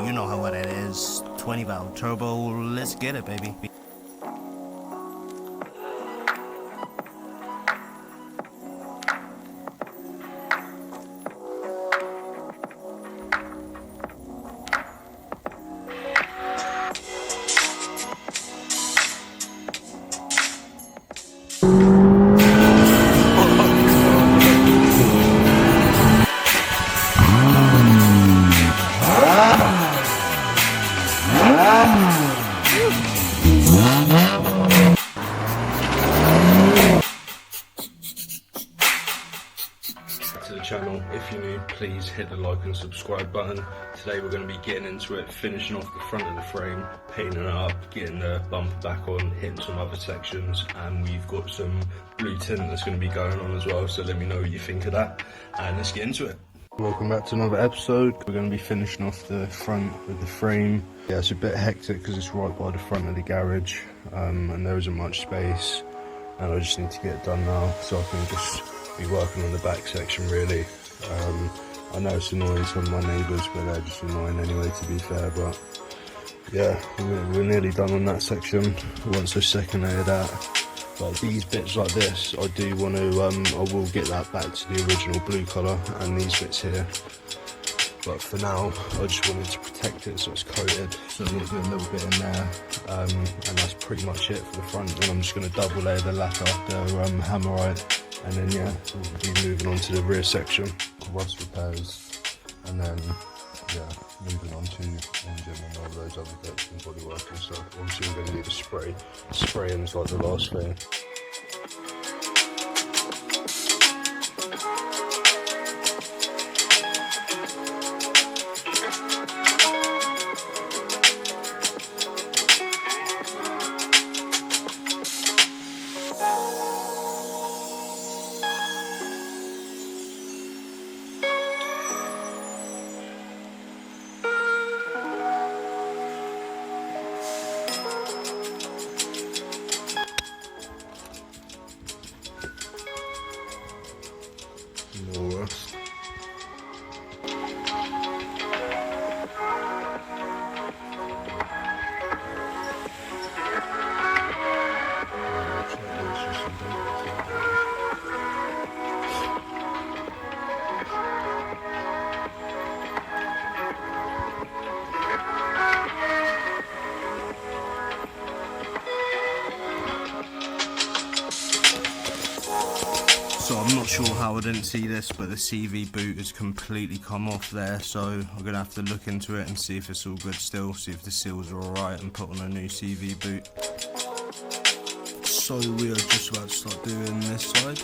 You know what it is. 20 valve turbo. Let's get it, baby. To the channel, if you're new, please hit the like and subscribe button. Today we're going to be getting into it, finishing off the front of the frame, painting it up, getting the bumper back on, hitting some other sections, and we've got some blue tint that's going to be going on as well, so let me know what you think of that, and let's get into it. Welcome back to another episode. We're going to be finishing off the front with the frame. Yeah, it's a bit hectic because it's right by the front of the garage, and there isn't much space, and I just need to get it done now so I can just be working on the back section really. I know it's annoying some of my neighbours, but they're just annoying anyway, to be fair. But yeah, we're nearly done on that section once I second layer that. But these bits like this, I do want to, I will get that back to the original blue colour, and these bits here. But for now, I just wanted to protect it so it's coated. So I'm going to do a little bit in there, and that's pretty much it for the front. And I'm just going to double layer the lacquer, the hammerite. And then yeah, we'll be moving on to the rear section, rust repairs, and then yeah, moving on to engine and all those other bits and bodywork and stuff. Obviously we're going to need a spray. Spraying's like the last thing. No rust. So I'm not sure how I didn't see this, but the CV boot has completely come off there, so I'm going to have to look into it and see if it's all good still, see if the seals are alright, and put on a new CV boot. So we are just about to start doing this side.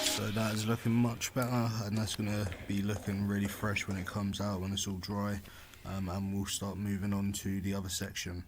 So that is looking much better, and that's going to be looking really fresh when it comes out, when it's all dry. And we'll start moving on to the other section.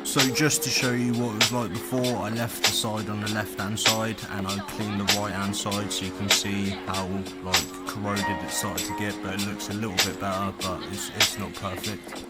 So just to show you what it was like before, I left the side on the left hand side and I cleaned the right hand side, so you can see how like corroded it started to get, but it looks a little bit better, but it's not perfect.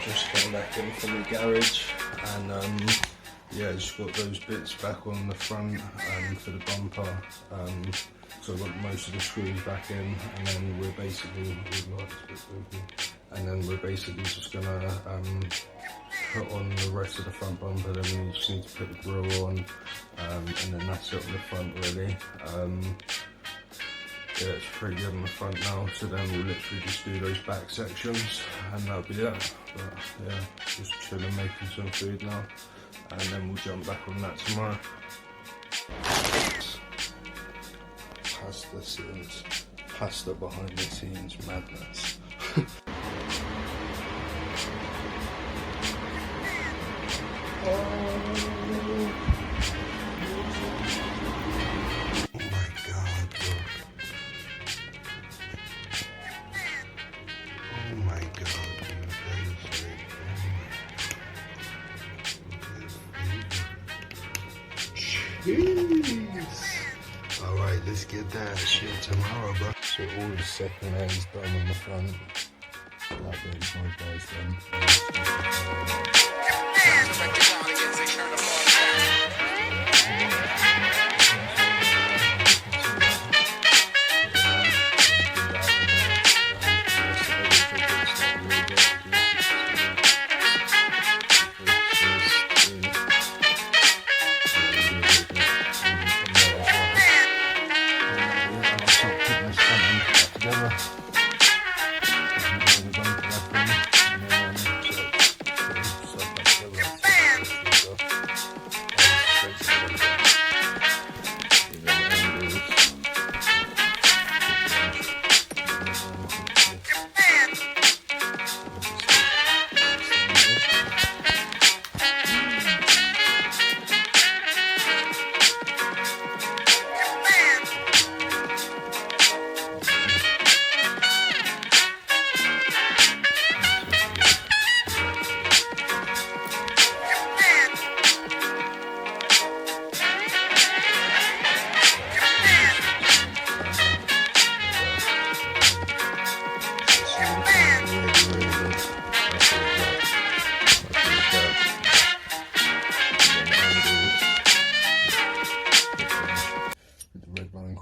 Just came back in from the garage, and yeah, just got those bits back on the front for the bumper. So I got most of the screws back in, and then we're basically just gonna put on the rest of the front bumper. Then we just need to put the grille on, and then that's it on the front really. Yeah, it's pretty good on the front now, so then we'll literally just do those back sections and that'll be it. But yeah, just chilling, making some food now, and then we'll jump back on that tomorrow. Pasta scenes, pasta behind the scenes madness. Alright, let's get that shit tomorrow, bro. So all the second hand's done on the front. That bit's my guy's done.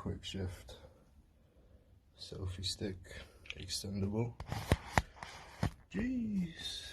Quick shift, selfie stick, extendable. Jeez.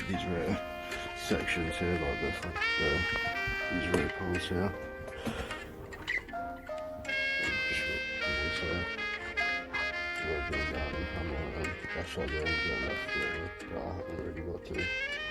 These rear sections here, like these rear poles here. That's why they're left there, but I haven't really got to.